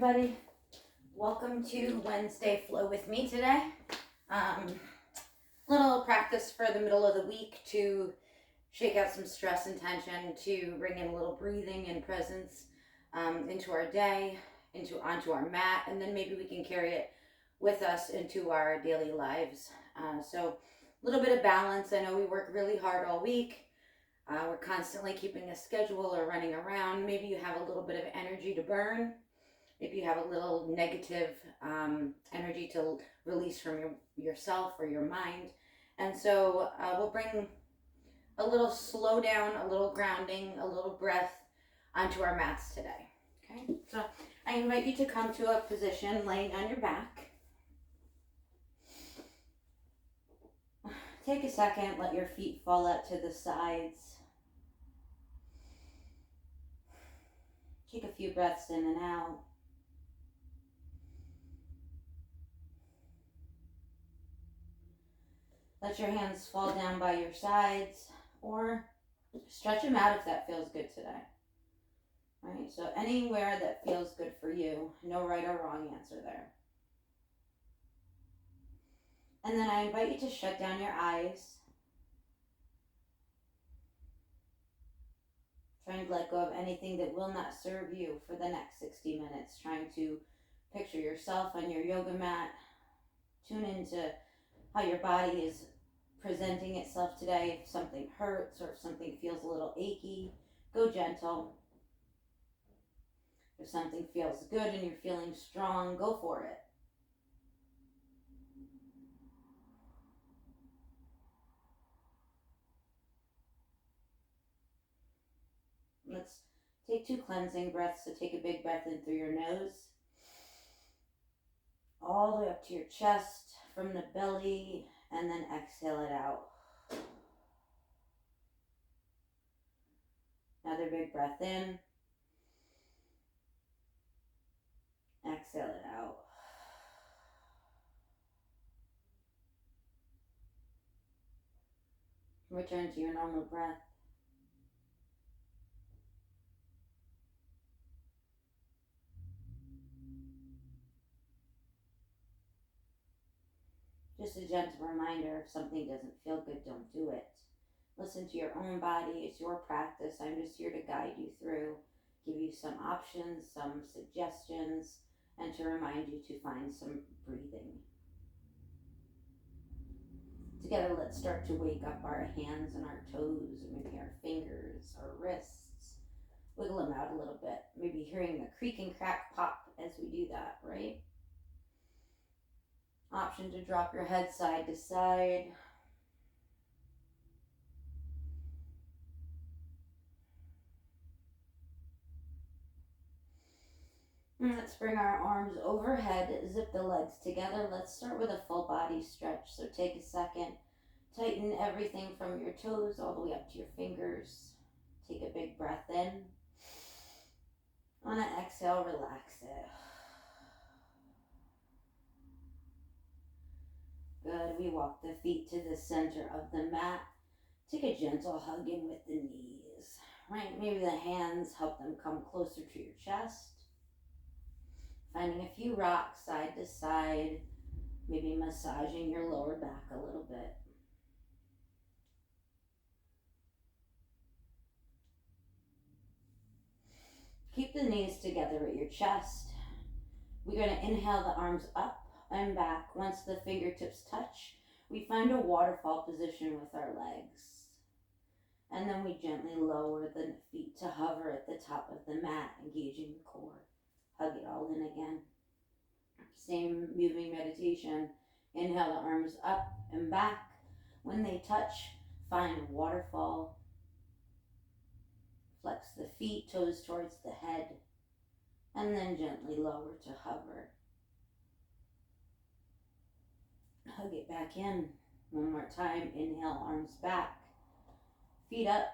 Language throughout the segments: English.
everybody. Welcome to Wednesday Flow With Me today. Little practice for the middle of the week to shake out some stress and tension, to bring in a little breathing and presence into our day, onto our mat, and then maybe we can carry it with us into our daily lives. So a little bit of balance. I know we work really hard all week. We're constantly keeping a schedule or running around. Maybe you have a little bit of energy to burn. Maybe you have a little negative energy to release from yourself or your mind. And so we'll bring a little slow down, a little grounding, a little breath onto our mats today. Okay, so I invite you to come to a position laying on your back. Take a second, let your feet fall out to the sides. Take a few breaths in and out. Let your hands fall down by your sides or stretch them out if that feels good today. All right, so anywhere that feels good for you, no right or wrong answer there. And then I invite you to shut down your eyes. Trying to let go of anything that will not serve you for the next 60 minutes. Trying to picture yourself on your yoga mat. Tune into how your body is presenting itself today. If something hurts or if something feels a little achy, go gentle. If something feels good and you're feeling strong, go for it. Let's take 2 cleansing breaths. So take a big breath in through your nose, all the way up to your chest, from the belly, and then exhale it out. Another big breath in. Exhale it out. Return to your normal breath. Just a gentle reminder, if something doesn't feel good, don't do it. Listen to your own body. It's your practice. I'm just here to guide you through, give you some options, some suggestions, and to remind you to find some breathing. Together, let's start to wake up our hands and our toes, or maybe our fingers, our wrists. Wiggle them out a little bit. Maybe hearing the creak and crack pop as we do that, right? Option to drop your head side to side. And let's bring our arms overhead, zip the legs together. Let's start with a full body stretch. So take a second, tighten everything from your toes all the way up to your fingers. Take a big breath in. On an exhale, relax it. Good. We walk the feet to the center of the mat. Take a gentle hug in with the knees. Right? Maybe the hands help them come closer to your chest. Finding a few rocks side to side. Maybe massaging your lower back a little bit. Keep the knees together at your chest. We're going to inhale the arms up and back. Once the fingertips touch, we find a waterfall position with our legs. And then we gently lower the feet to hover at the top of the mat, engaging the core. Hug it all in again. Same moving meditation. Inhale the arms up and back. When they touch, find a waterfall. Flex the feet, toes towards the head, and then gently lower to hover. Hug it back in. One more time. Inhale, arms back. Feet up.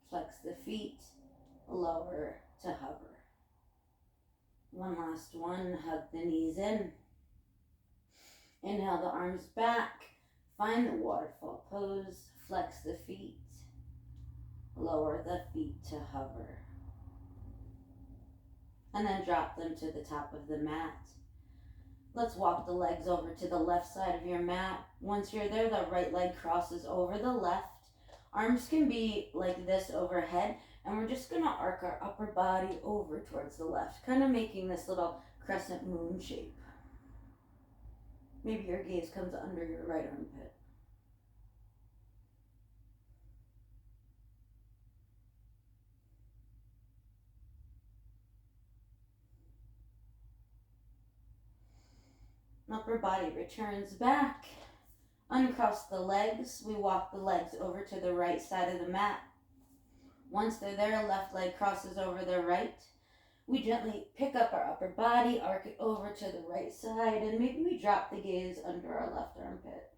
Flex the feet. Lower to hover. One last one. Hug the knees in. Inhale the arms back. Find the waterfall pose. Flex the feet. Lower the feet to hover. and then drop them to the top of the mat. Let's walk the legs over to the left side of your mat. Once you're there, the right leg crosses over the left. Arms can be like this overhead, and we're just gonna arc our upper body over towards the left, kind of making this little crescent moon shape. Maybe your gaze comes under your right armpit. Upper body returns back. Uncross the legs. We walk the legs over to the right side of the mat. Once they're there, left leg crosses over the right. We gently pick up our upper body, arc it over to the right side, and maybe we drop the gaze under our left armpit.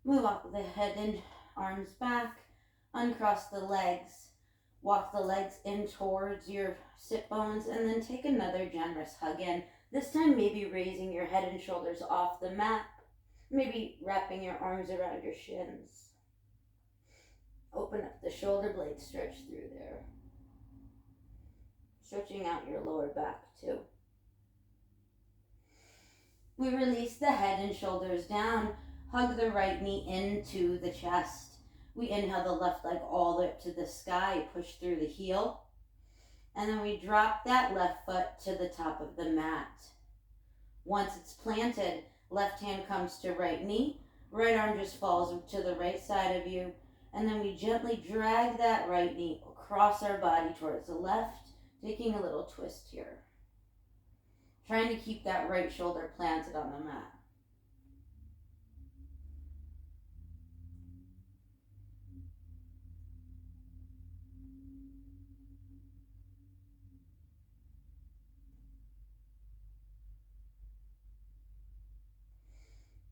Move up the head and arms back. Uncross the legs. Walk the legs in towards your sit bones, and then take another generous hug in. This time maybe raising your head and shoulders off the mat. Maybe wrapping your arms around your shins. Open up the shoulder blades, stretch through there. Stretching out your lower back too. We release the head and shoulders down. Hug the right knee into the chest. We inhale the left leg all the way up to the sky, push through the heel. And then we drop that left foot to the top of the mat. Once it's planted, left hand comes to right knee. Right arm just falls to the right side of you. And then we gently drag that right knee across our body towards the left, taking a little twist here. Trying to keep that right shoulder planted on the mat.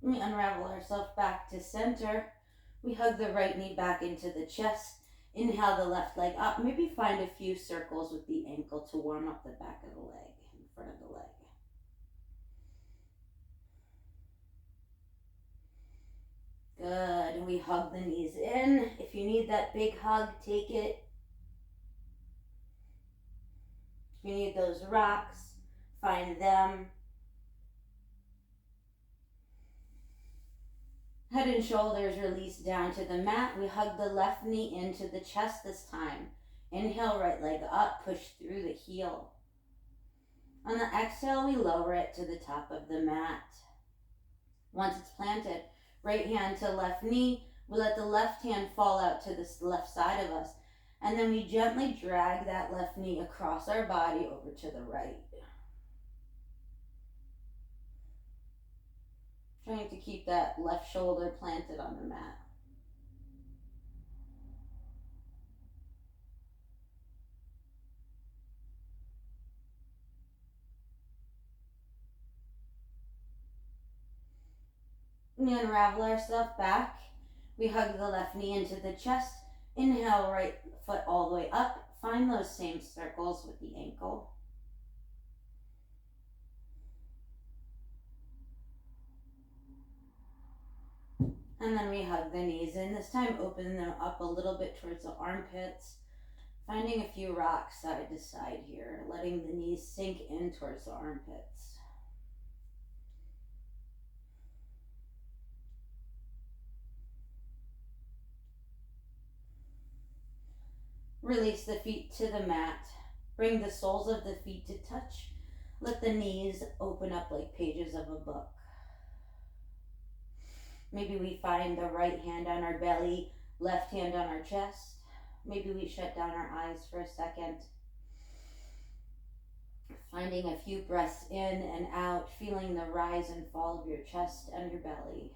We unravel ourselves back to center. We hug the right knee back into the chest. Inhale the left leg up. Maybe find a few circles with the ankle to warm up the back of the leg, in front of the leg. Good. And we hug the knees in. If you need that big hug, take it. If you need those rocks, find them. Head and shoulders release down to the mat. We hug the left knee into the chest this time. Inhale, right leg up, push through the heel. On the exhale, we lower it to the top of the mat. Once it's planted, right hand to left knee. We let the left hand fall out to the left side of us. And then we gently drag that left knee across our body over to the right. Trying to keep that left shoulder planted on the mat. We unravel ourselves back. We hug the left knee into the chest. Inhale, right foot all the way up. Find those same circles with the ankle. And then we hug the knees in. This time open them up a little bit towards the armpits. Finding a few rocks side to side here. Letting the knees sink in towards the armpits. Release the feet to the mat. Bring the soles of the feet to touch. Let the knees open up like pages of a book. Maybe we find the right hand on our belly, left hand on our chest. Maybe we shut down our eyes for a second. Finding a few breaths in and out, feeling the rise and fall of your chest and your belly.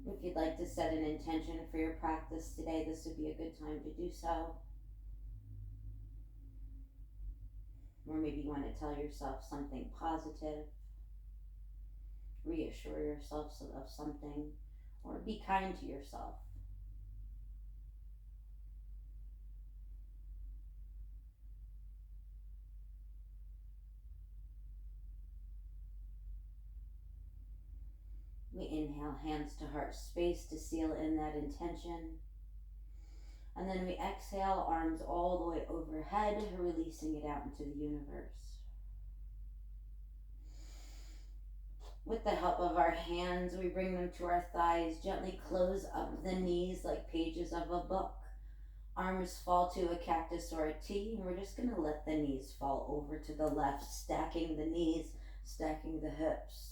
If you'd like to set an intention for your practice today, this would be a good time to do so. Or maybe you want to tell yourself something positive, reassure yourself of something, or be kind to yourself. We inhale, hands to heart space to seal in that intention. And then we exhale, arms all the way overhead, releasing it out into the universe. With the help of our hands, we bring them to our thighs, gently close up the knees like pages of a book. Arms fall to a cactus or a T, and we're just going to let the knees fall over to the left, stacking the knees, stacking the hips.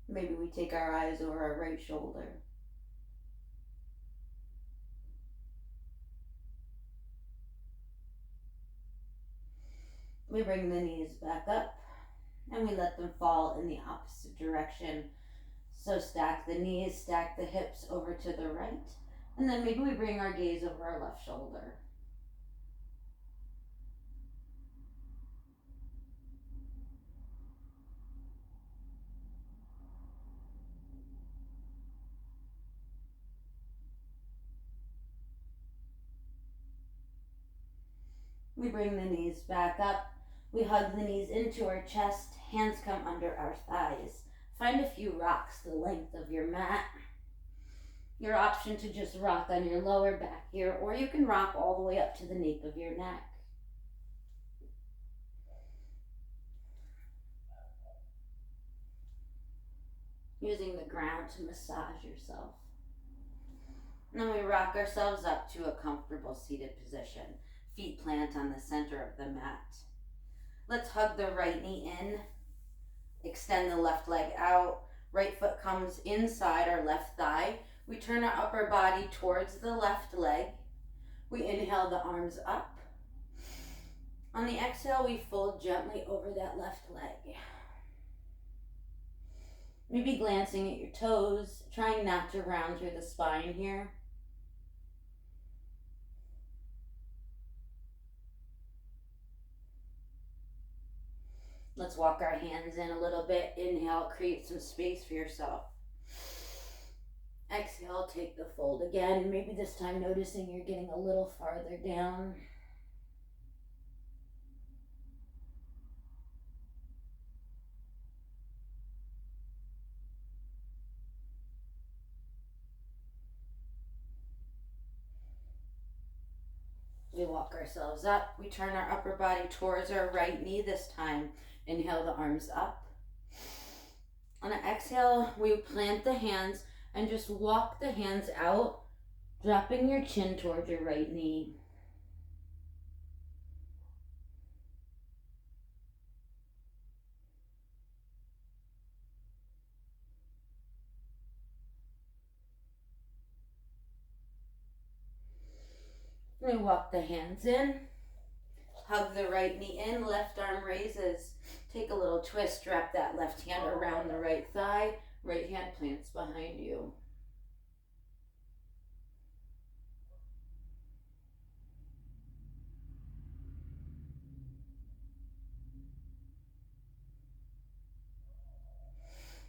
Maybe we take our eyes over our right shoulder. We bring the knees back up, and we let them fall in the opposite direction. So stack the knees, stack the hips over to the right, and then maybe we bring our gaze over our left shoulder. We bring the knees back up. We hug the knees into our chest. Hands come under our thighs. Find a few rocks the length of your mat. Your option to just rock on your lower back here, or you can rock all the way up to the nape of your neck. Using the ground to massage yourself. And then we rock ourselves up to a comfortable seated position. Feet plant on the center of the mat. Let's hug the right knee in. Extend the left leg out. Right foot comes inside our left thigh. We turn our upper body towards the left leg. We inhale the arms up. On the exhale, we fold gently over that left leg. Maybe glancing at your toes, trying not to round through the spine here. Let's walk our hands in a little bit. Inhale, create some space for yourself. Exhale, take the fold again. Maybe this time noticing you're getting a little farther down. We walk ourselves up. We turn our upper body towards our right knee this time. Inhale the arms up. On an exhale, we plant the hands and just walk the hands out, dropping your chin towards your right knee. We walk the hands in, hug the right knee in, left arm raises. Take a little twist, wrap that left hand around the right thigh, right hand plants behind you.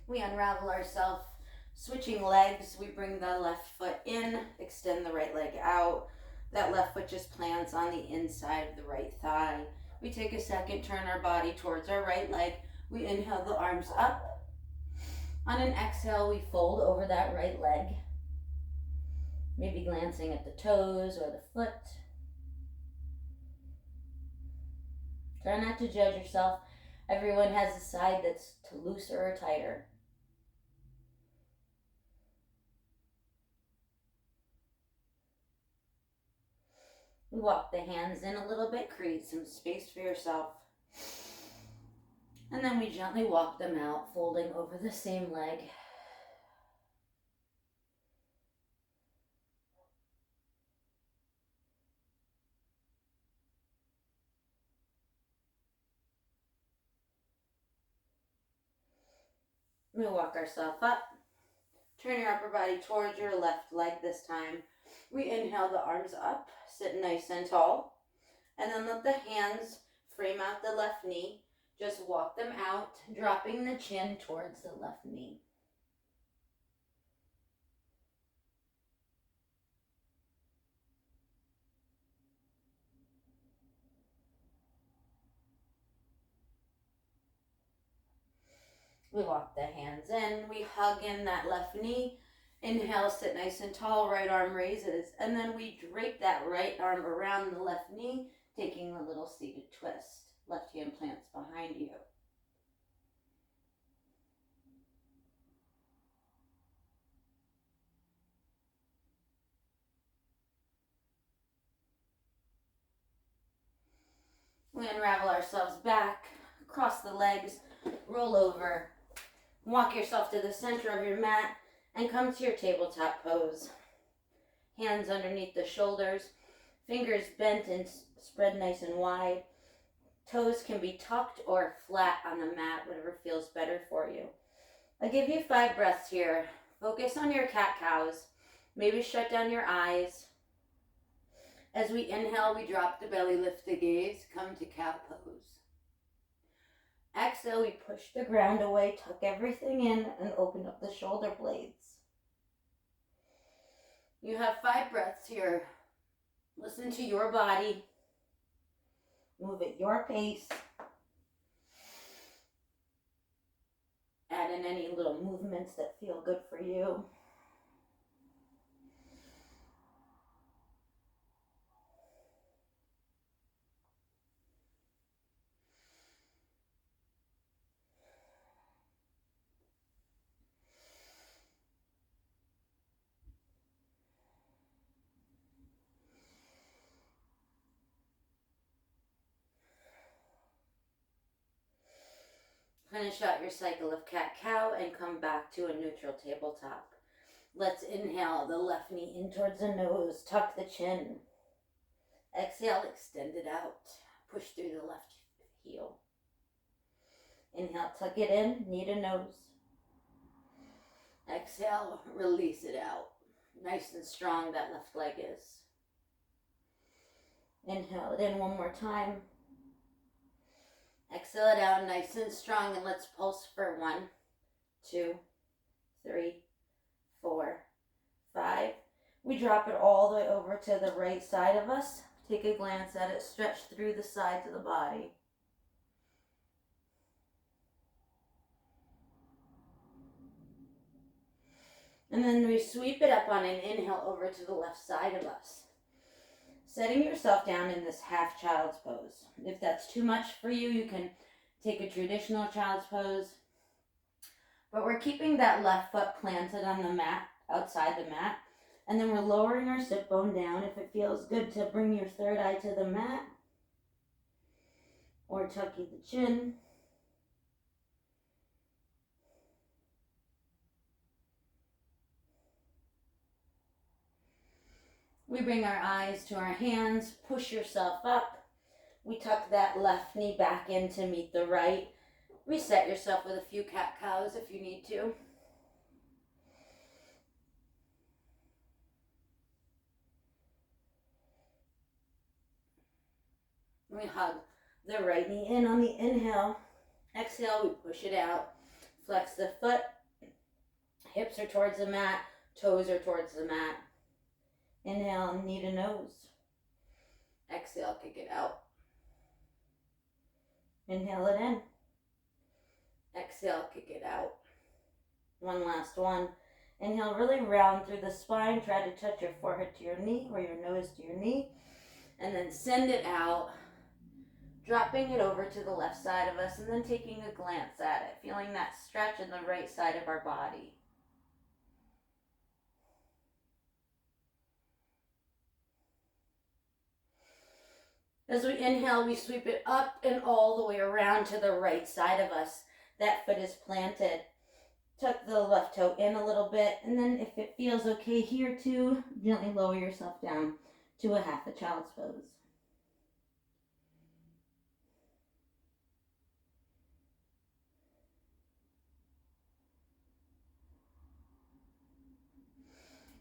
We unravel ourselves, switching legs. We bring the left foot in, extend the right leg out. That left foot just plants on the inside of the right thigh. We take a second, turn our body towards our right leg. We inhale the arms up. On an exhale, we fold over that right leg. Maybe glancing at the toes or the foot. Try not to judge yourself. Everyone has a side that's looser or tighter. We walk the hands in a little bit, create some space for yourself. And then we gently walk them out, folding over the same leg. We walk ourselves up. Turn your upper body towards your left leg this time. We inhale the arms up, sit nice and tall. And then let the hands frame out the left knee. Just walk them out, dropping the chin towards the left knee. We walk the hands in. We hug in that left knee. Inhale, sit nice and tall. Right arm raises. And then we drape that right arm around the left knee, taking a little seated twist. Left hand plants behind you. We unravel ourselves back, cross the legs, roll over. Walk yourself to the center of your mat and come to your tabletop pose. Hands underneath the shoulders, fingers bent and spread nice and wide. Toes can be tucked or flat on the mat, whatever feels better for you. I give you 5 breaths here. Focus on your cat-cows. Maybe shut down your eyes. As we inhale, we drop the belly, lift the gaze, come to cow pose. Exhale, we push the ground away, tuck everything in, and open up the shoulder blades. You have 5 breaths here. Listen to your body. Move at your pace. Add in any little movements that feel good for you. Finish out your cycle of cat-cow and come back to a neutral tabletop. Let's inhale the left knee in towards the nose, tuck the chin. Exhale, extend it out. Push through the left heel. Inhale, tuck it in, knee to nose. Exhale, release it out. Nice and strong that left leg is. Inhale it in one more time. Exhale it out nice and strong, and let's pulse for 1, 2, 3, 4, 5. We drop it all the way over to the right side of us. Take a glance at it, stretch through the sides of the body. And then we sweep it up on an inhale over to the left side of us. Setting yourself down in this half child's pose. If that's too much for you, you can take a traditional child's pose. But we're keeping that left foot planted on the mat, outside the mat. And then we're lowering our sit bone down. If it feels good to bring your third eye to the mat. Or tucking the chin. We bring our eyes to our hands, push yourself up. We tuck that left knee back in to meet the right. Reset yourself with a few cat-cows if you need to. We hug the right knee in on the inhale. Exhale, we push it out. Flex the foot. Hips are towards the mat. Toes are towards the mat. Inhale, knee to nose. Exhale, kick it out. Inhale it in. Exhale, kick it out. One last one. Inhale, really round through the spine. Try to touch your forehead to your knee or your nose to your knee. And then send it out. Dropping it over to the left side of us and then taking a glance at it. Feeling that stretch in the right side of our body. As we inhale, we sweep it up and all the way around to the right side of us. That foot is planted. Tuck the left toe in a little bit, and then if it feels okay here too, gently lower yourself down to a half a child's pose.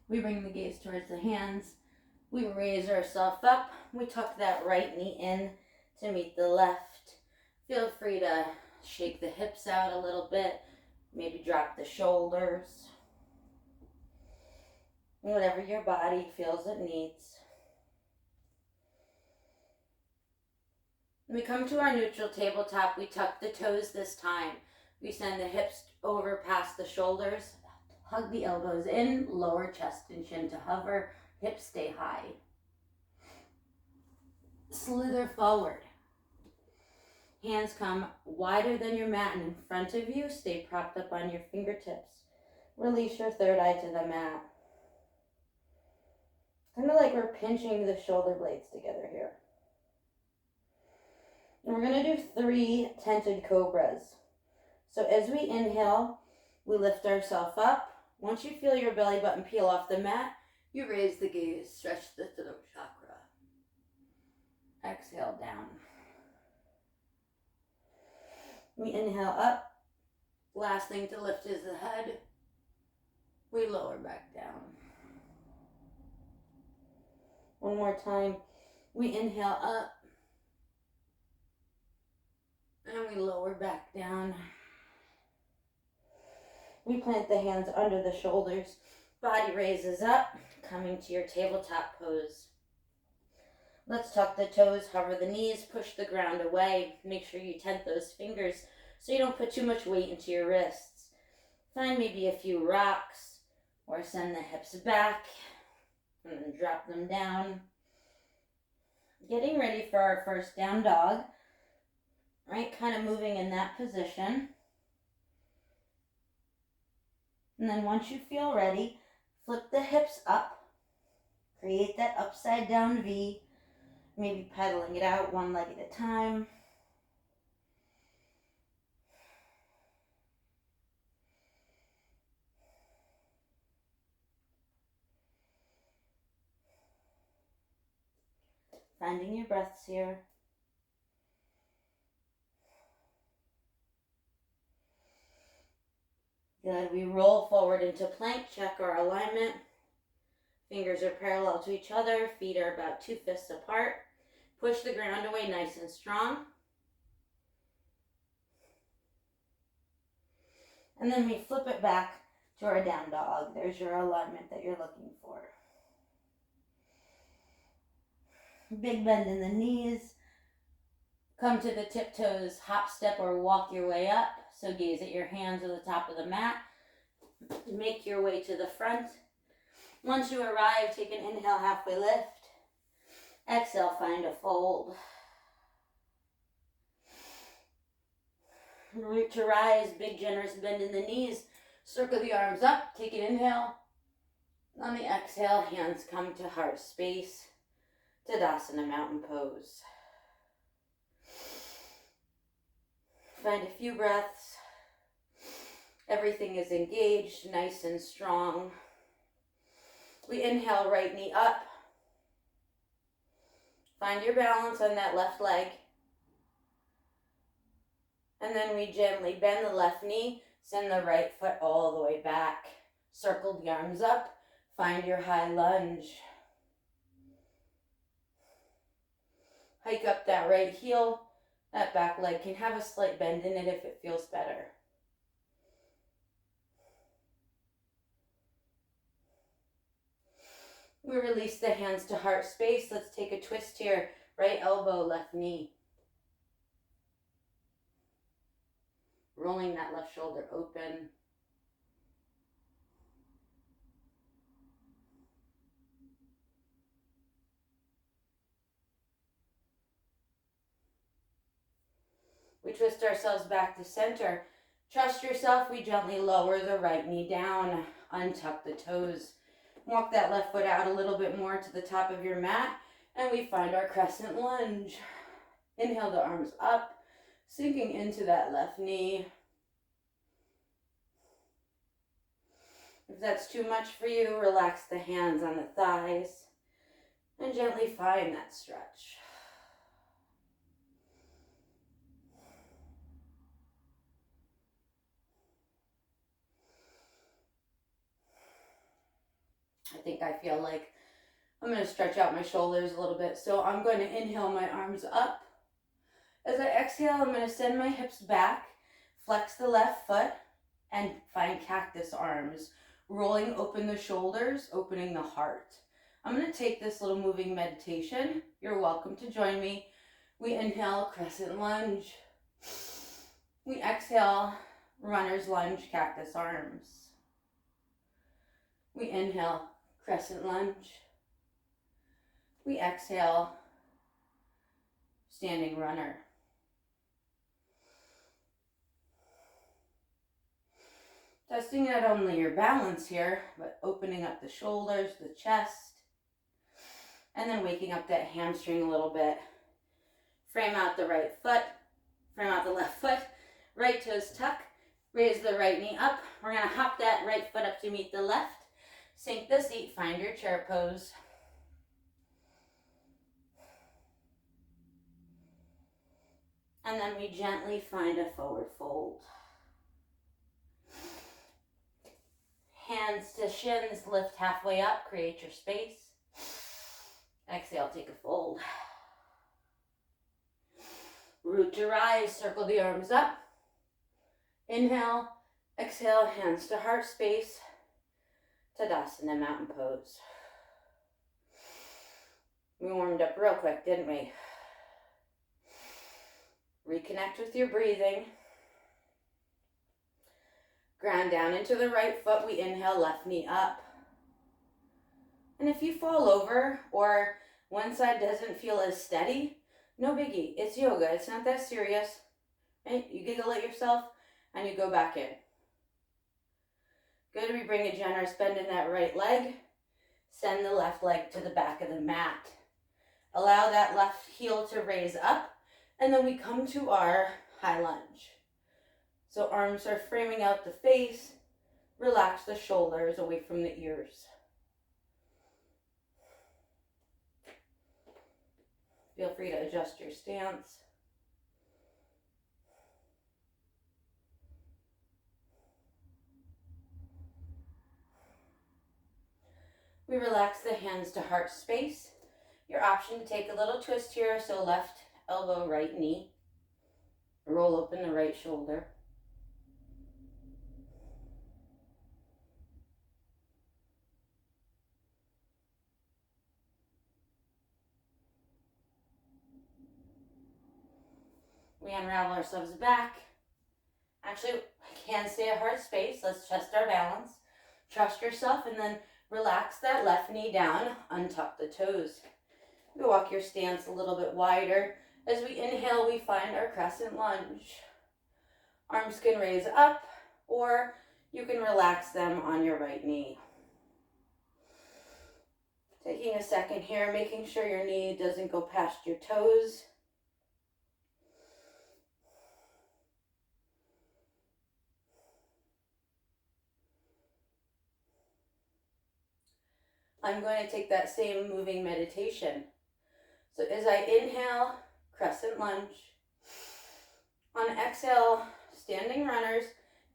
We bring the gaze towards the hands. We raise ourselves up. We tuck that right knee in to meet the left. Feel free to shake the hips out a little bit. Maybe drop the shoulders. Whatever your body feels it needs. We come to our neutral tabletop. We tuck the toes this time. We send the hips over past the shoulders. Hug the elbows in, lower chest and chin to hover, hips stay high. Slither forward. Hands come wider than your mat and in front of you. Stay propped up on your fingertips. Release your third eye to the mat. Kind of like we're pinching the shoulder blades together here. And we're going to do 3 tented cobras. So as we inhale, we lift ourselves up. Once you feel your belly button peel off the mat, you raise the gaze, stretch the throat chakra. Exhale down. We inhale up. Last thing to lift is the head. We lower back down. One more time. We inhale up. And we lower back down. We plant the hands under the shoulders. Body raises up, coming to your tabletop pose. Let's tuck the toes, hover the knees, push the ground away. Make sure you tent those fingers so you don't put too much weight into your wrists. Find maybe a few rocks or send the hips back and then drop them down. Getting ready for our first down dog, right? Kind of moving in that position. And then once you feel ready, flip the hips up. Create that upside down V. Maybe pedaling it out one leg at a time. Finding your breaths here. Good. We roll forward into plank. Check our alignment. Fingers are parallel to each other. Feet are about 2 fists apart. Push the ground away nice and strong. And then we flip it back to our down dog. There's your alignment that you're looking for. Big bend in the knees. Come to the tiptoes, hop, step, or walk your way up. So gaze at your hands at the top of the mat. Make your way to the front. Once you arrive, take an inhale, halfway lift. Exhale, find a fold. Root to rise, big generous bend in the knees. Circle the arms up, take an inhale. On the exhale, hands come to heart space. Tadasana, mountain pose. Find a few breaths. Everything is engaged, nice and strong. We inhale, right knee up. Find your balance on that left leg. And then we gently bend the left knee, send the right foot all the way back. Circle the arms up, find your high lunge. Hike up that right heel. That back leg can have a slight bend in it if it feels better. We release the hands to heart space. Let's take a twist here. Right elbow, left knee. Rolling that left shoulder open. We twist ourselves back to center. Trust yourself. We gently lower the right knee down. Untuck the toes. Walk that left foot out a little bit more to the top of your mat. And we find our crescent lunge. Inhale the arms up. Sinking into that left knee. If that's too much for you, relax the hands on the thighs. And gently find that stretch. I feel like I'm going to stretch out my shoulders a little bit. So I'm going to inhale my arms up. As I exhale, I'm going to send my hips back, flex the left foot, and find cactus arms. Rolling open the shoulders, opening the heart. I'm going to take this little moving meditation. You're welcome to join me. We inhale, crescent lunge. We exhale, runner's lunge, cactus arms. We inhale, crescent lunge. We exhale, standing runner. Testing not only your balance here, but opening up the shoulders, the chest, and then waking up that hamstring a little bit. Frame out the right foot, frame out the left foot, right toes tuck, raise the right knee up. We're gonna hop that right foot up to meet the left, sink the seat, find your chair pose. And then we gently find a forward fold. Hands to shins, lift halfway up, create your space. Exhale, take a fold. Root to rise, circle the arms up. Inhale, exhale, hands to heart space. Tadasana, mountain pose. We warmed up real quick, didn't we? Reconnect with your breathing. Ground down into the right foot. We inhale, left knee up. And if you fall over or one side doesn't feel as steady, no biggie. It's yoga. It's not that serious. Right? You giggle at yourself and you go back in. Good. We bring a generous bend in that right leg. Send the left leg to the back of the mat. Allow that left heel to raise up. And then we come to our high lunge. So arms are framing out the face. Relax the shoulders away from the ears. Feel free to adjust your stance. We relax the hands to heart space. Your option to take a little twist here, so left elbow, right knee. Roll open the right shoulder. We unravel ourselves back. Actually, hands stay at heart space. Let's test our balance. Trust yourself and then relax that left knee down. Untuck the toes. We walk your stance a little bit wider. As we inhale, we find our crescent lunge. Arms can raise up or you can relax them on your right knee. Taking a second here, making sure your knee doesn't go past your toes. I'm going to take that same moving meditation. So as I inhale, crescent lunge. On exhale, standing runners,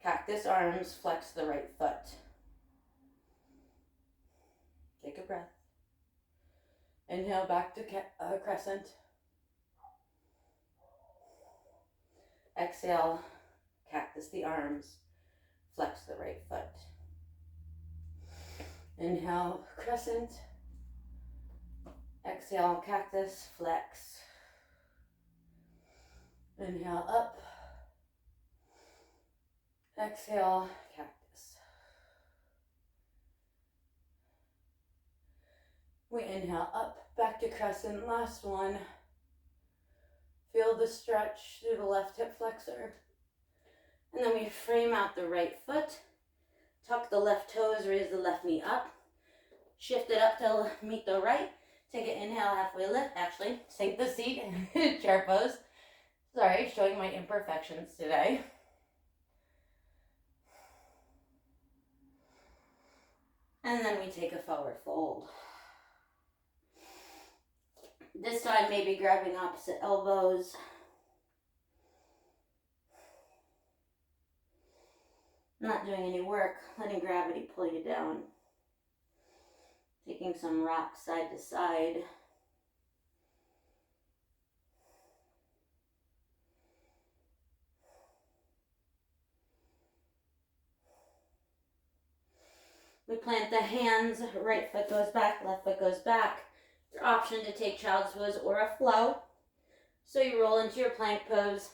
cactus arms, flex the right foot. Take a breath. Inhale back to crescent. Exhale, cactus the arms, flex the right foot. Inhale, crescent. Exhale, cactus, flex. Inhale, up. Exhale, cactus. We inhale up, back to crescent, last one. Feel the stretch through the left hip flexor. And then we frame out the right foot. Tuck the left toes, raise the left knee up. Shift it up to meet the right. Take an inhale, halfway lift. Actually, sink the seat, chair pose. Sorry, showing my imperfections today. And then we take a forward fold. This time, maybe grabbing opposite elbows. Not doing any work, letting gravity pull you down. Taking some rock side to side. We plant the hands, right foot goes back, left foot goes back. Your option to take child's pose or a flow. So you roll into your plank pose.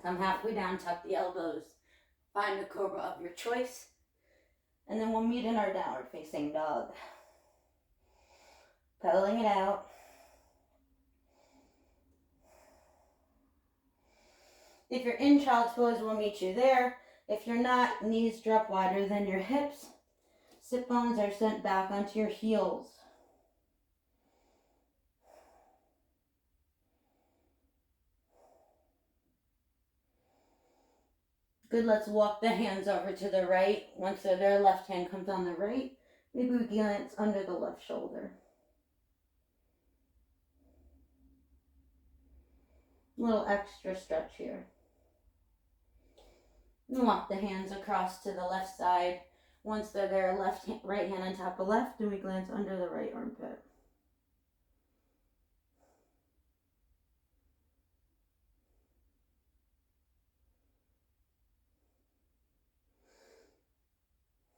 Come halfway down, tuck the elbows. Find the cobra of your choice. And then we'll meet in our downward facing dog. Pedaling it out. If you're in child's pose, we'll meet you there. If you're not, knees drop wider than your hips. Sit bones are sent back onto your heels. Good, let's walk the hands over to the right. Once they're there, left hand comes on the right. Maybe we glance under the left shoulder. A little extra stretch here. And walk the hands across to the left side. Once they're there, right hand on top of left, and we glance under the right armpit.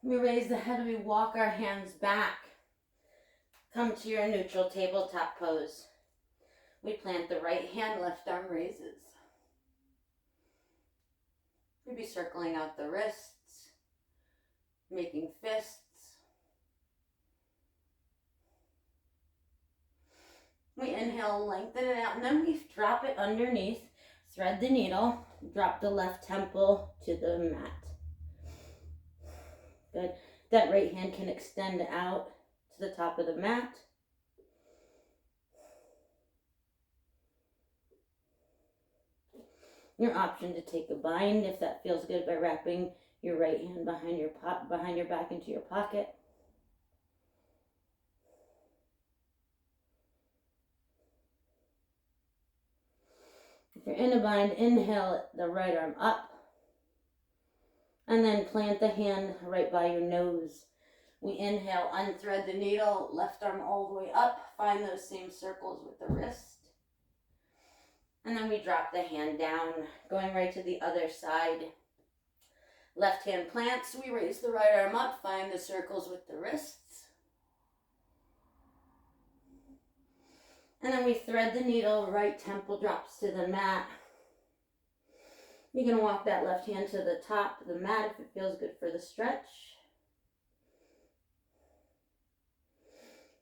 We raise the head, we walk our hands back. Come to your neutral tabletop pose. We plant the right hand, left arm raises. Maybe circling out the wrists, making fists. We inhale, lengthen it out, and then we drop it underneath, thread the needle, drop the left temple to the mat. Good. That right hand can extend out to the top of the mat. Your option to take a bind if that feels good by wrapping your right hand behind your back into your pocket. If you're in a bind, inhale the right arm up. And then plant the hand right by your nose. We inhale, unthread the needle, left arm all the way up. Find those same circles with the wrist. And then we drop the hand down, going right to the other side. Left hand plants, we raise the right arm up, find the circles with the wrists. And then we thread the needle, right temple drops to the mat. You can walk that left hand to the top of the mat if it feels good for the stretch.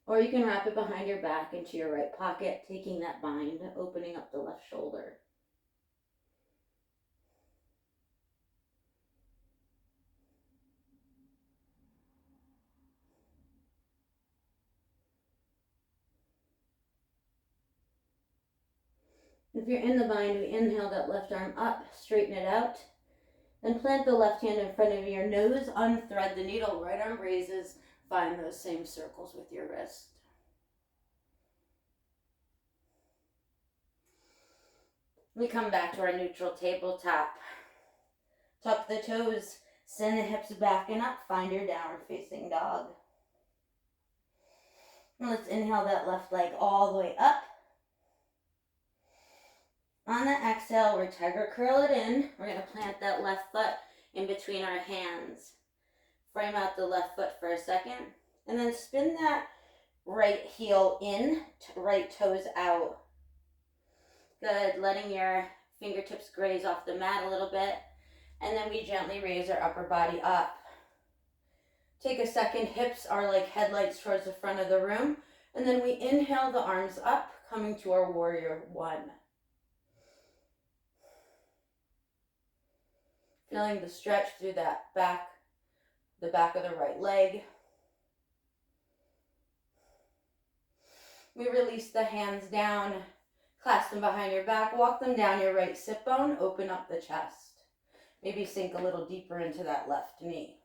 Or you can wrap it behind your back into your right pocket, taking that bind, opening up the left shoulder. If you're in the bind, we inhale that left arm up, straighten it out. Then plant the left hand in front of your nose, unthread the needle, right arm raises, find those same circles with your wrist. We come back to our neutral tabletop. Tuck the toes, send the hips back and up, find your downward facing dog. And let's inhale that left leg all the way up. On the exhale, we're tiger curl it in. We're going to plant that left foot in between our hands. Frame out the left foot for a second. And then spin that right heel in, right toes out. Good. Letting your fingertips graze off the mat a little bit. And then we gently raise our upper body up. Take a second. Hips are like headlights towards the front of the room. And then we inhale the arms up, coming to our warrior one. Feeling the stretch through that the back of the right leg. We release the hands down, clasp them behind your back, walk them down your right sit bone, open up the chest. Maybe sink a little deeper into that left knee.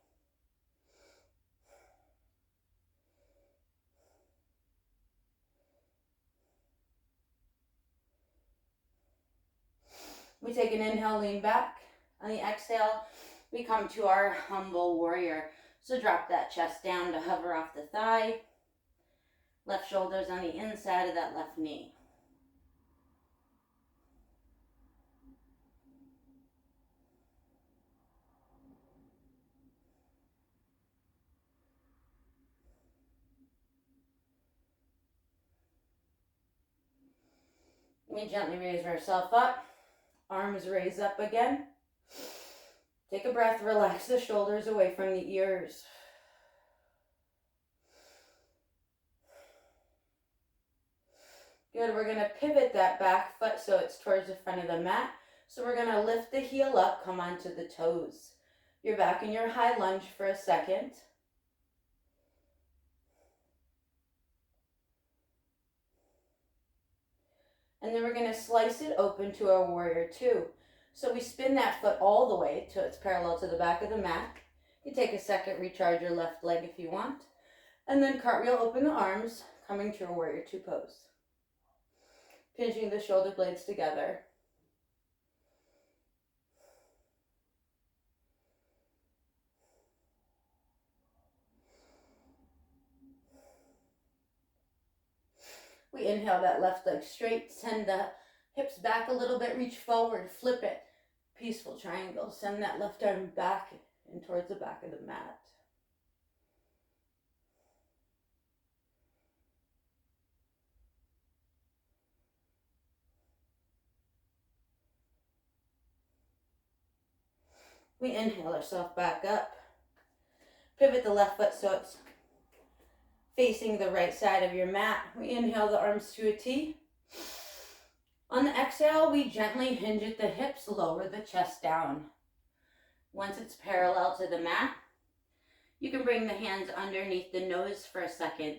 We take an inhale, lean back. On the exhale, we come to our humble warrior. So drop that chest down to hover off the thigh. Left shoulder's on the inside of that left knee. We gently raise ourselves up. Arms raise up again. Take a breath, relax the shoulders away from the ears. Good, we're gonna pivot that back foot so it's towards the front of the mat. So we're gonna lift the heel up, come onto the toes. You're back in your high lunge for a second. And then we're gonna slice it open to a warrior two. So we spin that foot all the way till it's parallel to the back of the mat. You take a second, recharge your left leg if you want. And then cartwheel, open the arms, coming to a warrior two pose. Pinching the shoulder blades together. We inhale that left leg straight, send the hips back a little bit, reach forward, flip it. Peaceful triangle, send that left arm back and towards the back of the mat. We inhale ourselves back up. Pivot the left foot so it's facing the right side of your mat. We inhale the arms to a T. On the exhale, we gently hinge at the hips, lower the chest down. Once it's parallel to the mat, you can bring the hands underneath the nose for a second.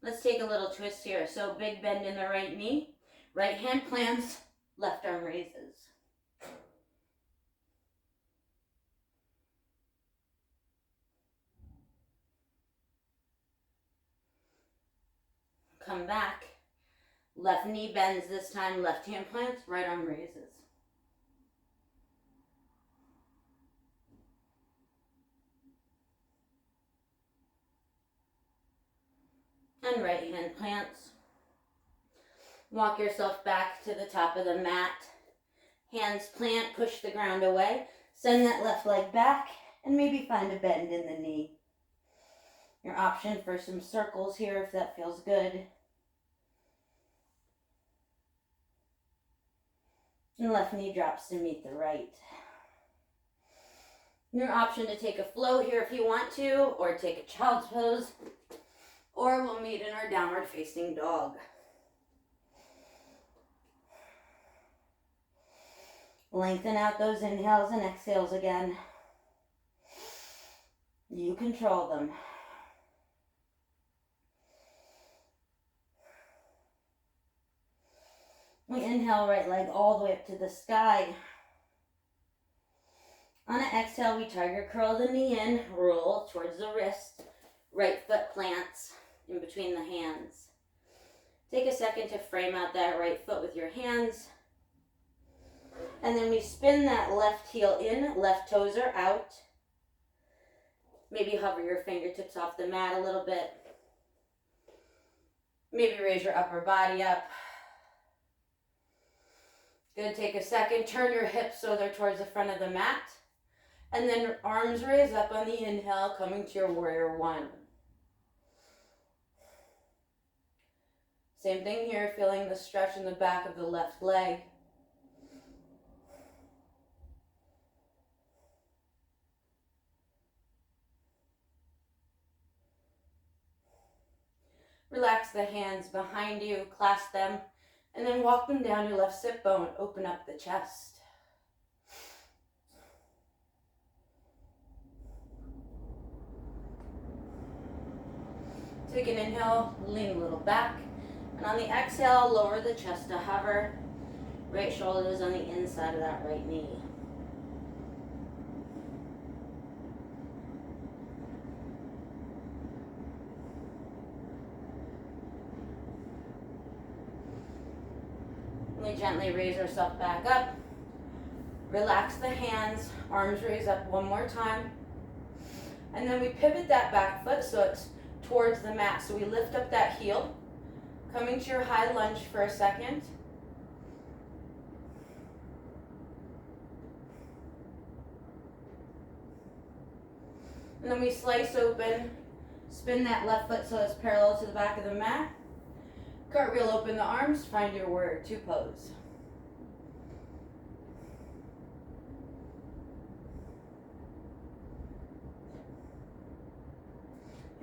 Let's take a little twist here. So big bend in the right knee, right hand plants, left arm raises. Come back. Left knee bends this time, left hand plants, right arm raises. And right hand plants. Walk yourself back to the top of the mat. Hands plant, push the ground away. Send that left leg back and maybe find a bend in the knee. Your option for some circles here if that feels good. And left knee drops to meet the right. Your option to take a flow here if you want to, or take a child's pose, or we'll meet in our downward facing dog. Lengthen out those inhales and exhales again. You control them. We inhale, right leg all the way up to the sky. On an exhale, we tiger curl the knee in, roll towards the wrist. Right foot plants in between the hands. Take a second to frame out that right foot with your hands. And then we spin that left heel in, left toes are out. Maybe hover your fingertips off the mat a little bit. Maybe raise your upper body up. Good, take a second, turn your hips so they're towards the front of the mat. And then arms raise up on the inhale, coming to your warrior one. Same thing here, feeling the stretch in the back of the left leg. Relax the hands behind you, clasp them, and then walk them down your left sit bone, open up the chest. Take an inhale, lean a little back, and on the exhale, lower the chest to hover. Right shoulder is on the inside of that right knee. We gently raise ourselves back up. Relax the hands, arms raise up one more time. And then we pivot that back foot so it's towards the mat. So we lift up that heel, coming to your high lunge for a second. And then we slice open, spin that left foot so it's parallel to the back of the mat. Cartwheel, open the arms, find your warrior two pose.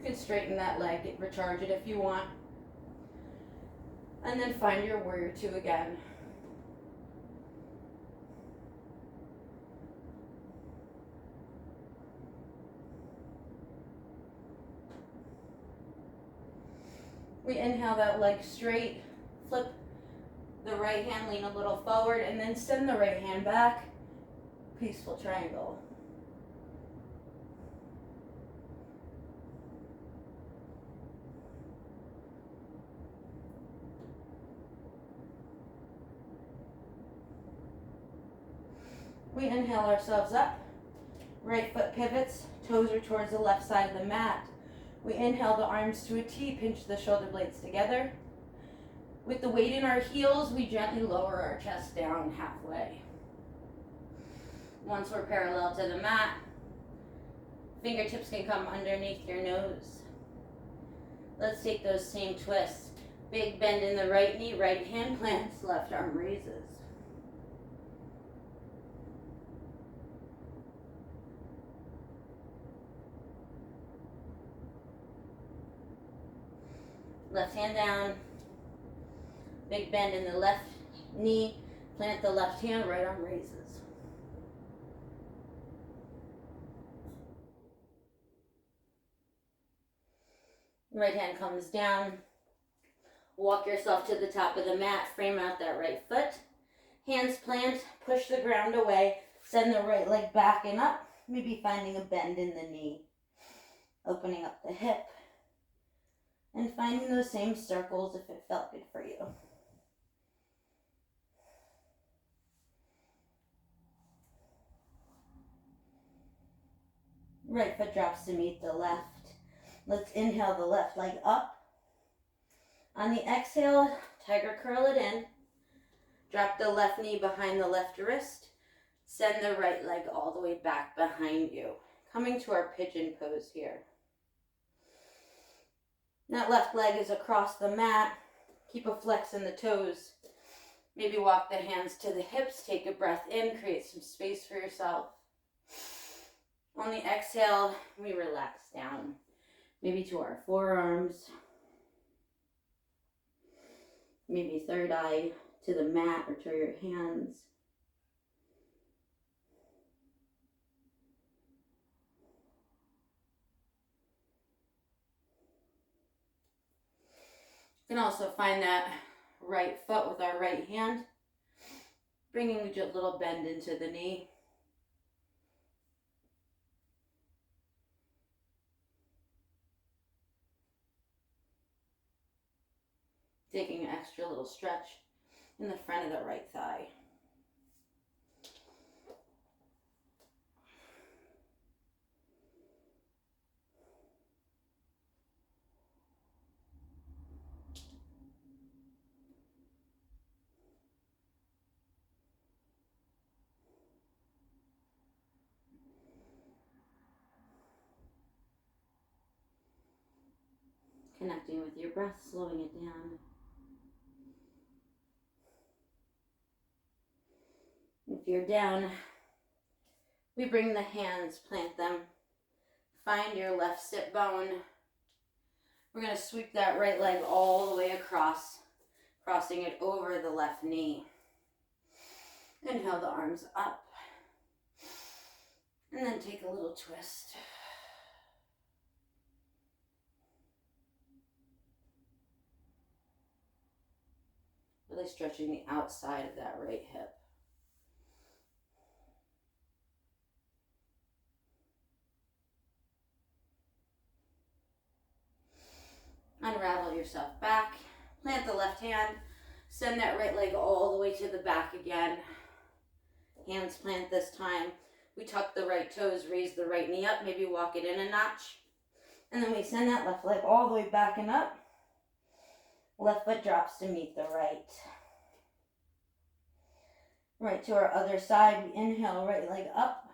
You can straighten that leg, recharge it if you want. And then find your warrior two again. We inhale that leg straight, flip the right hand, lean a little forward, and then send the right hand back. Peaceful triangle. We inhale ourselves up. Right foot pivots, toes are towards the left side of the mat. We inhale the arms to a T, pinch the shoulder blades together. With the weight in our heels, we gently lower our chest down halfway. Once we're parallel to the mat, fingertips can come underneath your nose. Let's take those same twists. Big bend in the right knee, right hand plants, left arm raises. Left hand down, big bend in the left knee, plant the left hand, right arm raises. Right hand comes down, walk yourself to the top of the mat, frame out that right foot, hands plant, push the ground away, send the right leg back and up, maybe finding a bend in the knee, opening up the hip, and finding those same circles if it felt good for you. Right foot drops to meet the left. Let's inhale the left leg up. On the exhale, tiger curl it in. Drop the left knee behind the left wrist. Send the right leg all the way back behind you. Coming to our pigeon pose here. That left leg is across the mat. Keep a flex in the toes. Maybe walk the hands to the hips. Take a breath in. Create some space for yourself. On the exhale, we relax down. Maybe to our forearms. Maybe third eye to the mat or to your hands. You can also find that right foot with our right hand, bringing a little bend into the knee. Taking an extra little stretch in the front of the right thigh. Connecting with your breath, slowing it down. If you're down, we bring the hands, plant them. Find your left sit bone. We're going to sweep that right leg all the way across, crossing it over the left knee. Inhale the arms up. And then take a little twist. Really stretching the outside of that right hip. Unravel yourself back. Plant the left hand. Send that right leg all the way to the back again. Hands plant this time. We tuck the right toes, raise the right knee up, maybe walk it in a notch. And then we send that left leg all the way back and up. Left foot drops to meet the right. Right to our other side, we inhale, right leg up.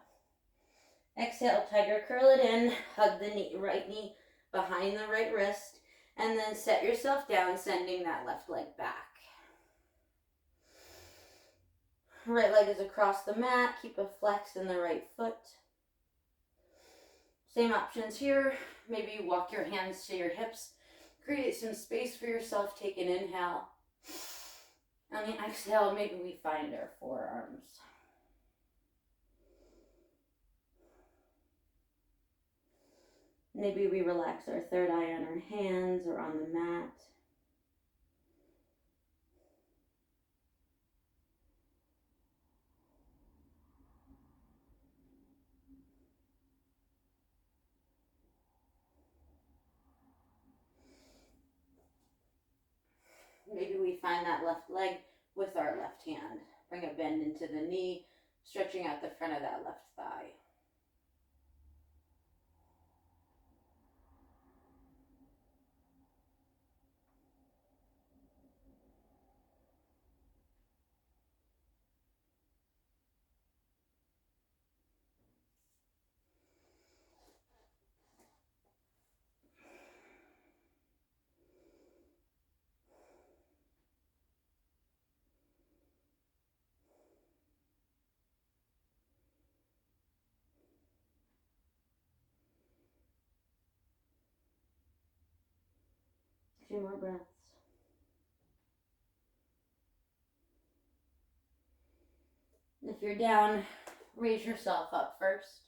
Exhale, tiger curl it in. Hug the right knee behind the right wrist. And then set yourself down, sending that left leg back. Right leg is across the mat. Keep a flex in the right foot. Same options here. Maybe you walk your hands to your hips. Create some space for yourself. Take an inhale. On the exhale, maybe we find our forearms. Maybe we relax our third eye on our hands or on the mat. Maybe we find that left leg with our left hand. Bring a bend into the knee, stretching out the front of that left thigh. A few more breaths. If you're down, raise yourself up first.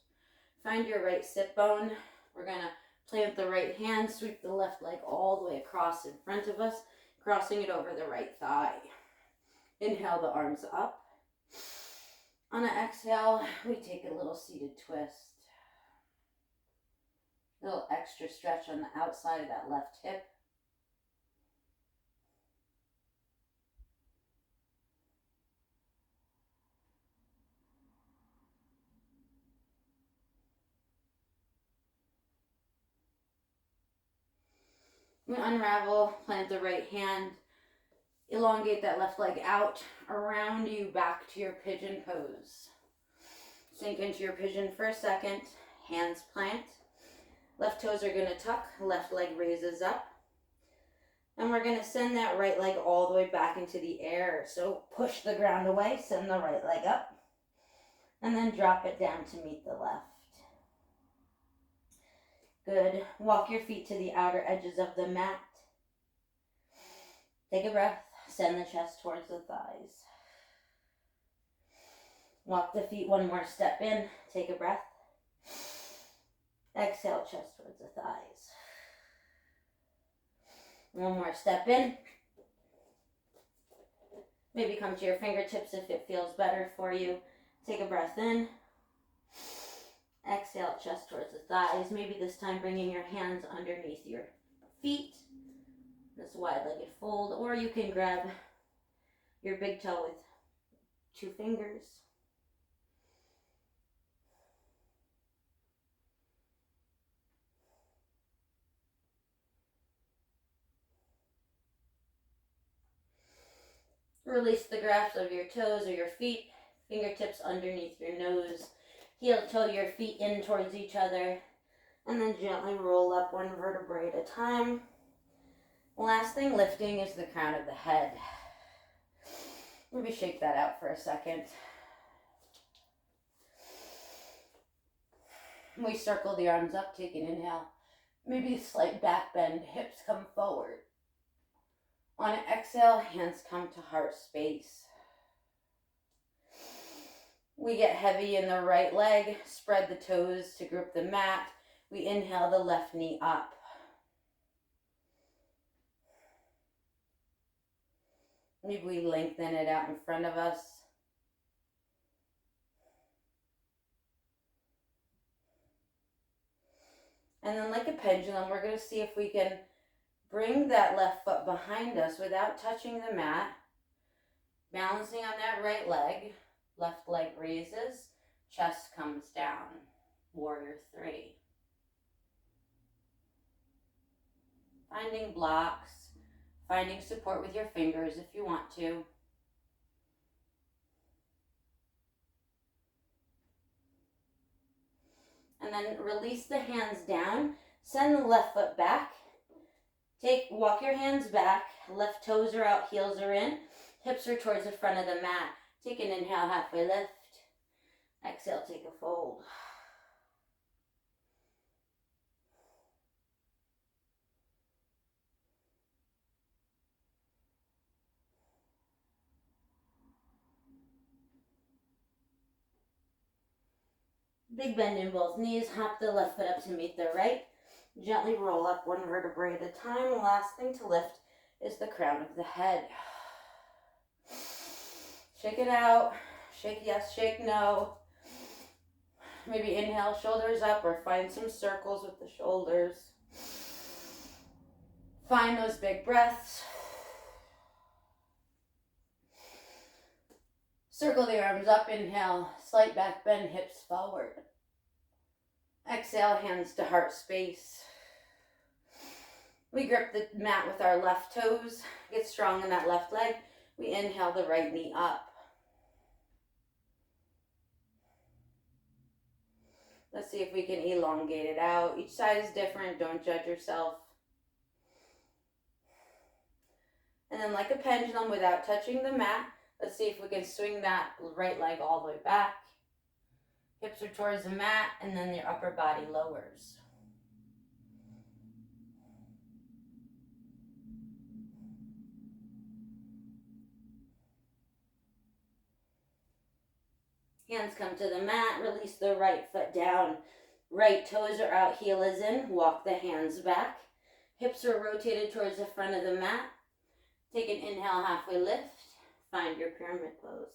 Find your right sit bone. We're going to plant the right hand, sweep the left leg all the way across in front of us, crossing it over the right thigh. Inhale the arms up. On an exhale, we take a little seated twist. A little extra stretch on the outside of that left hip. We unravel, plant the right hand, elongate that left leg out, around you, back to your pigeon pose. Sink into your pigeon for a second, hands plant. Left toes are going to tuck, left leg raises up. And we're going to send that right leg all the way back into the air. So push the ground away, send the right leg up, and then drop it down to meet the left. Good. Walk your feet to the outer edges of the mat. Take a breath. Send the chest towards the thighs. Walk the feet one more step in. Take a breath. Exhale, chest towards the thighs. One more step in. Maybe come to your fingertips if it feels better for you. Take a breath in. Exhale, chest towards the thighs. Maybe this time bringing your hands underneath your feet. This wide-legged fold. Or you can grab your big toe with 2 fingers. Release the grasp of your toes or your feet. Fingertips underneath your nose. Heel toe your feet in towards each other. And then gently roll up one vertebrae at a time. Last thing lifting is the crown of the head. Maybe shake that out for a second. We circle the arms up, take an inhale. Maybe a slight back bend, hips come forward. On an exhale, hands come to heart space. We get heavy in the right leg, spread the toes to grip the mat. We inhale the left knee up. Maybe we lengthen it out in front of us. And then like a pendulum, we're going to see if we can bring that left foot behind us without touching the mat. Balancing on that right leg. Left leg raises, chest comes down. Warrior 3. Finding blocks, finding support with your fingers if you want to. And then release the hands down, send the left foot back. Walk your hands back, left toes are out, heels are in, hips are towards the front of the mat. Take an inhale, halfway lift. Exhale, take a fold. Big bend in both knees. Hop the left foot up to meet the right. Gently roll up one vertebrae at a time. Last thing to lift is the crown of the head. Shake it out. Shake yes, shake no. Maybe inhale, shoulders up, or find some circles with the shoulders. Find those big breaths. Circle the arms up, inhale, slight back bend, hips forward. Exhale, hands to heart space. We grip the mat with our left toes, get strong in that left leg. We inhale the right knee up. Let's see if we can elongate it out. Each side is different, don't judge yourself. And then like a pendulum without touching the mat, let's see if we can swing that right leg all the way back. Hips are towards the mat, and then your upper body lowers. Hands come to the mat, release the right foot down. Right toes are out, heel is in. Walk the hands back. Hips are rotated towards the front of the mat. Take an inhale, halfway lift. Find your pyramid pose.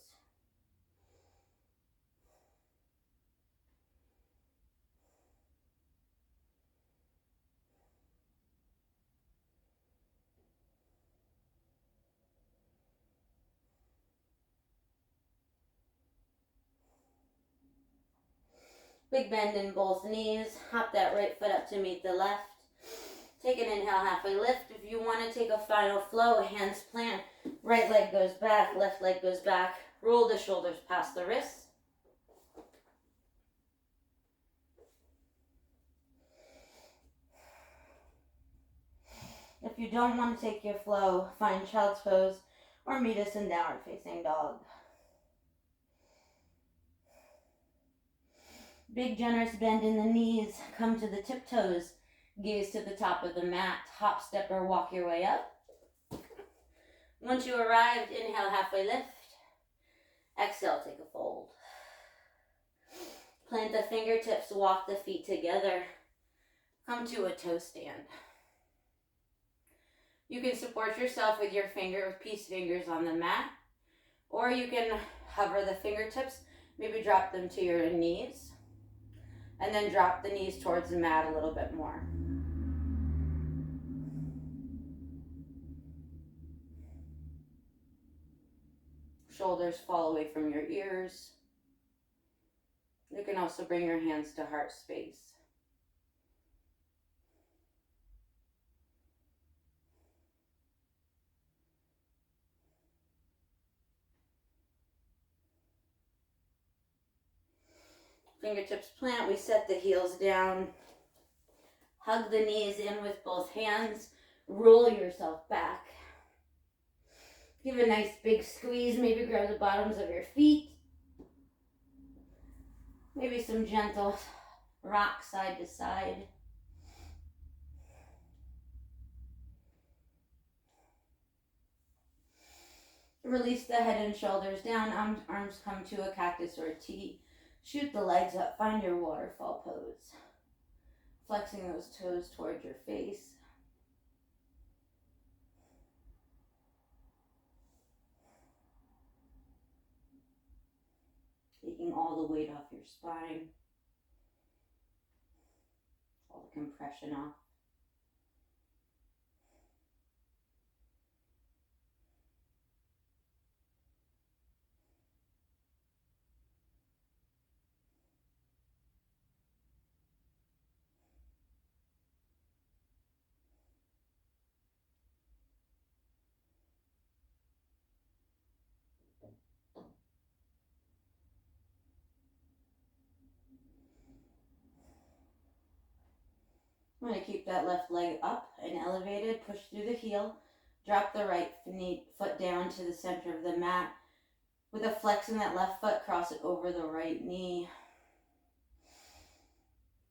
Big bend in both knees. Hop that right foot up to meet the left. Take an inhale, halfway lift. If you want to take a final flow, hands plant. Right leg goes back, left leg goes back. Roll the shoulders past the wrists. If you don't want to take your flow, find child's pose or meet us in downward facing dog. Big generous bend in the knees. Come to the tiptoes. Gaze to the top of the mat. Hop, step, or walk your way up. Once you arrived, inhale, halfway lift. Exhale, take a fold. Plant the fingertips, walk the feet together. Come to a toe stand. You can support yourself with your peace fingers on the mat, or you can hover the fingertips, maybe drop them to your knees, and then drop the knees towards the mat a little bit more. Shoulders fall away from your ears. You can also bring your hands to heart space. Fingertips plant, we set the heels down. Hug the knees in with both hands. Roll yourself back. Give a nice big squeeze. Maybe grab the bottoms of your feet. Maybe some gentle rock side to side. Release the head and shoulders down. Arms come to a cactus or a T. Shoot the legs up. Find your waterfall pose. Flexing those toes towards your face. Taking all the weight off your spine. All the compression off. I'm going to keep that left leg up and elevated. Push through the heel. Drop the right foot down to the center of the mat. With a flex in that left foot, cross it over the right knee.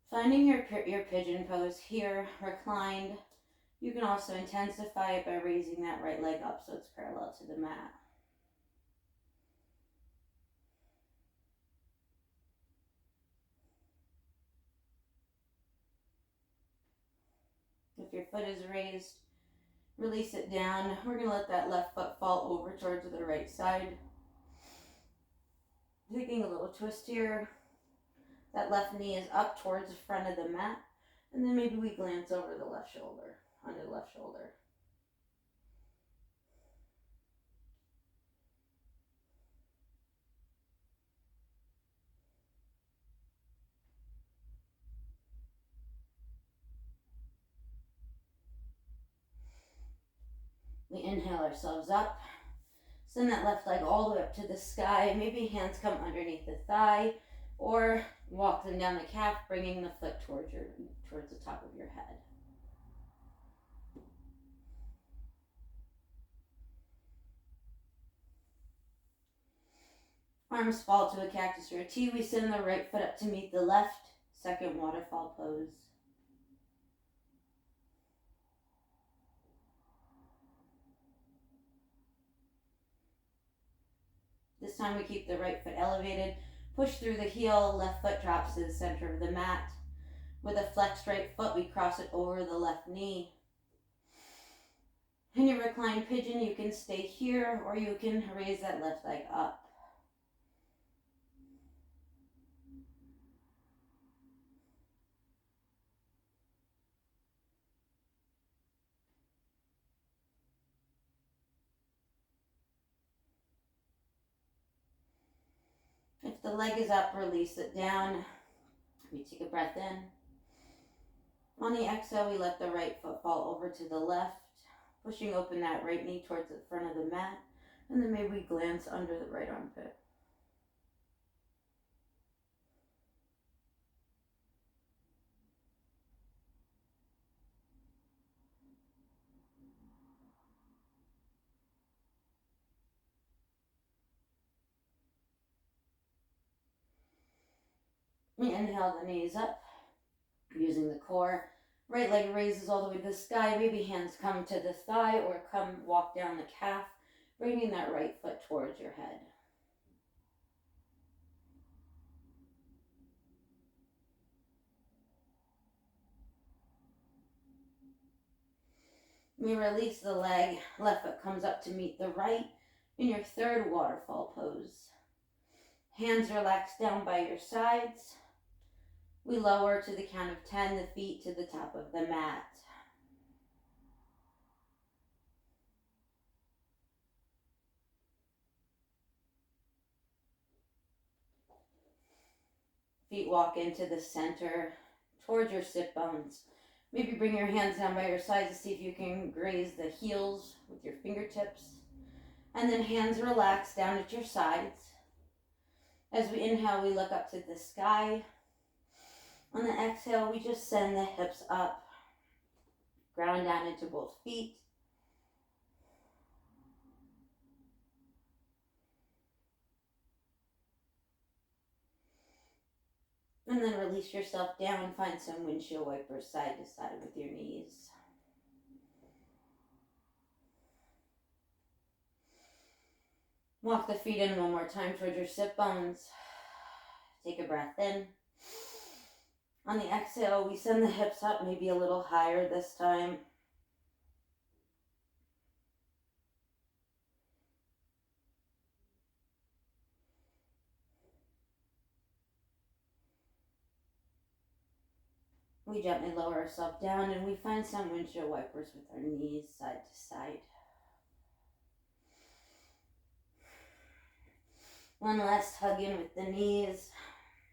Finding your pigeon pose here, reclined. You can also intensify it by raising that right leg up so it's parallel to the mat. your foot is raised. Release it down. We're going to let that left foot fall over towards the right side. Taking a little twist here. That left knee is up towards the front of the mat. And then maybe we glance over the left shoulder, under the left shoulder. We inhale ourselves up. Send that left leg all the way up to the sky. Maybe hands come underneath the thigh, or walk them down the calf, bringing the foot towards the top of your head. Arms fall to a cactus or a T. We send the right foot up to meet the left. Second waterfall pose. This time we keep the right foot elevated. Push through the heel. Left foot drops to the center of the mat. With a flexed right foot, we cross it over the left knee. In your reclined pigeon, you can stay here, or you can raise that left leg up. If the leg is up, release it down. We take a breath in. On the exhale, we let the right foot fall over to the left, pushing open that right knee towards the front of the mat, and then maybe we glance under the right armpit. We inhale the knees up, using the core. Right leg raises all the way to the sky. Maybe hands come to the thigh or come walk down the calf, bringing that right foot towards your head. We release the leg. Left foot comes up to meet the right in your third waterfall pose. Hands relax down by your sides. We lower to the count of 10, the feet to the top of the mat. Feet walk into the center, towards your sit bones. Maybe bring your hands down by your sides to see if you can graze the heels with your fingertips. And then hands relax down at your sides. As we inhale, we look up to the sky. On the exhale, we just send the hips up, ground down into both feet. And then release yourself down. Find some windshield wipers side to side with your knees. Walk the feet in one more time towards your sit bones. Take a breath in. On the exhale, we send the hips up, maybe a little higher this time. We gently lower ourselves down and we find some windshield wipers with our knees side to side. One last hug in with the knees.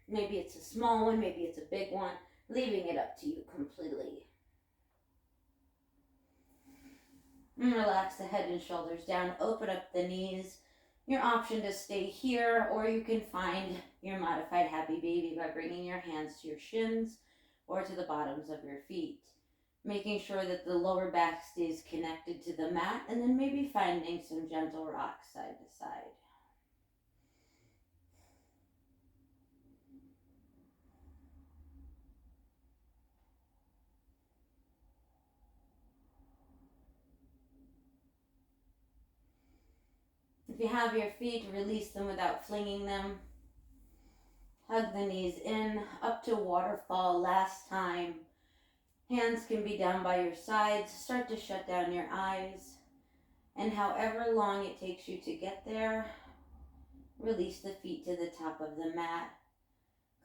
Maybe it's a small one, maybe it's a big one, leaving it up to you completely. And relax the head and shoulders down, open up the knees. Your option to stay here, or you can find your modified happy baby by bringing your hands to your shins or to the bottoms of your feet. Making sure that the lower back stays connected to the mat, and then maybe finding some gentle rocks side to side. If you have your feet, release them without flinging them. Hug the knees in, up to waterfall last time. Hands can be down by your sides. Start to shut down your eyes. And however long it takes you to get there, release the feet to the top of the mat,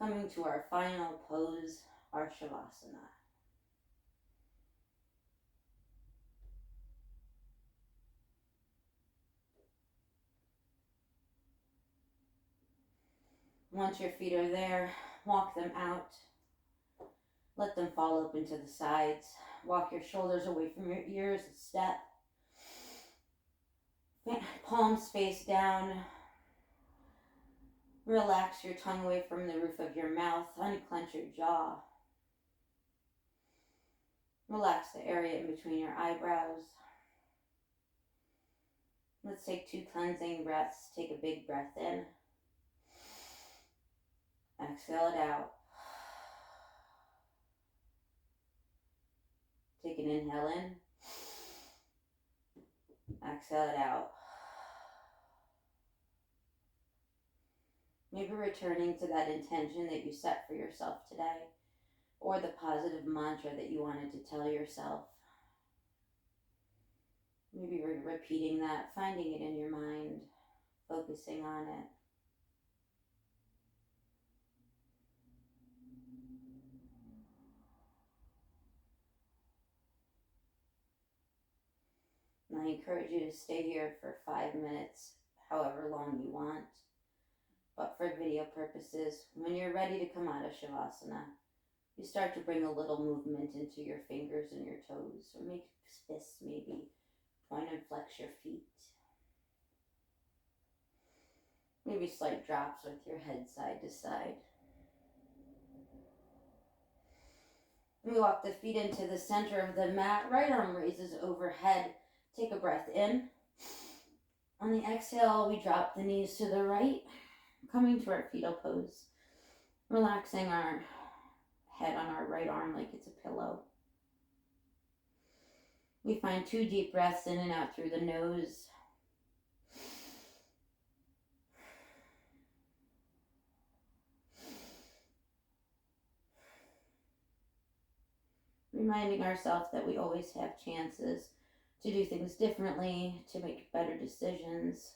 coming to our final pose, our Shavasana. Once your feet are there, walk them out. Let them fall open to the sides. Walk your shoulders away from your ears, a step. Palms face down. Relax your tongue away from the roof of your mouth. Unclench your jaw. Relax the area in between your eyebrows. Let's take 2 cleansing breaths. Take a big breath in. Exhale it out. Take an inhale in. Exhale it out. Maybe returning to that intention that you set for yourself today, or the positive mantra that you wanted to tell yourself. Maybe repeating that, finding it in your mind, focusing on it. And I encourage you to stay here for 5 minutes, however long you want. But for video purposes, when you're ready to come out of Shavasana, you start to bring a little movement into your fingers and your toes, or make fists maybe. Point and flex your feet. Maybe slight drops with your head side to side. We walk the feet into the center of the mat. Right arm raises overhead. Take a breath in. On the exhale, we drop the knees to the right, coming to our fetal pose. Relaxing our head on our right arm like it's a pillow. We find 2 deep breaths in and out through the nose. Reminding ourselves that we always have chances to do things differently, to make better decisions,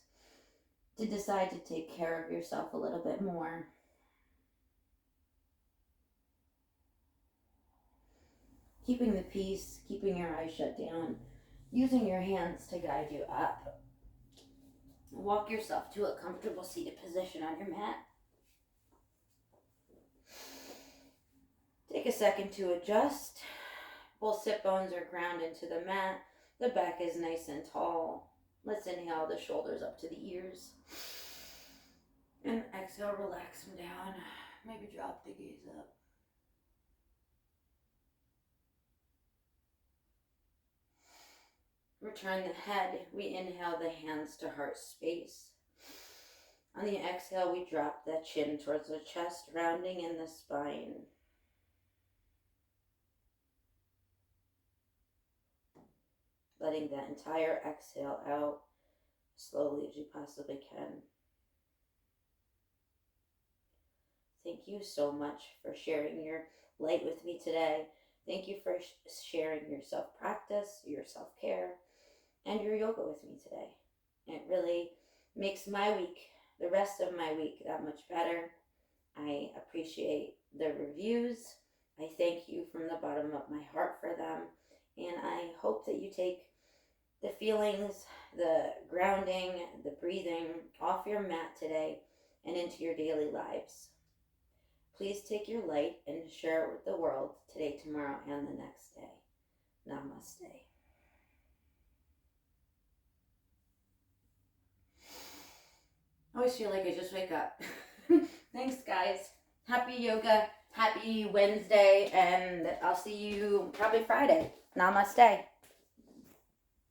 to decide to take care of yourself a little bit more. Keeping the peace, keeping your eyes shut down, using your hands to guide you up. Walk yourself to a comfortable seated position on your mat. Take a second to adjust. Both sit bones are ground into the mat. The back is nice and tall. Let's inhale the shoulders up to the ears. And exhale, relax them down. Maybe drop the gaze up. Return the head. We inhale the hands to heart space. On the exhale, we drop the chin towards the chest, rounding in the spine. Letting that entire exhale out slowly as you possibly can. Thank you so much for sharing your light with me today. Thank you for sharing your self-practice, your self-care, and your yoga with me today. It really makes my week, the rest of my week, that much better. I appreciate the reviews. I thank you from the bottom of my heart for them. And I hope that you take the feelings, the grounding, the breathing off your mat today and into your daily lives. Please take your light and share it with the world today, tomorrow, and the next day. Namaste. I always feel like I just wake up. Thanks, guys. Happy yoga. Happy Wednesday. And I'll see you probably Friday. Namaste.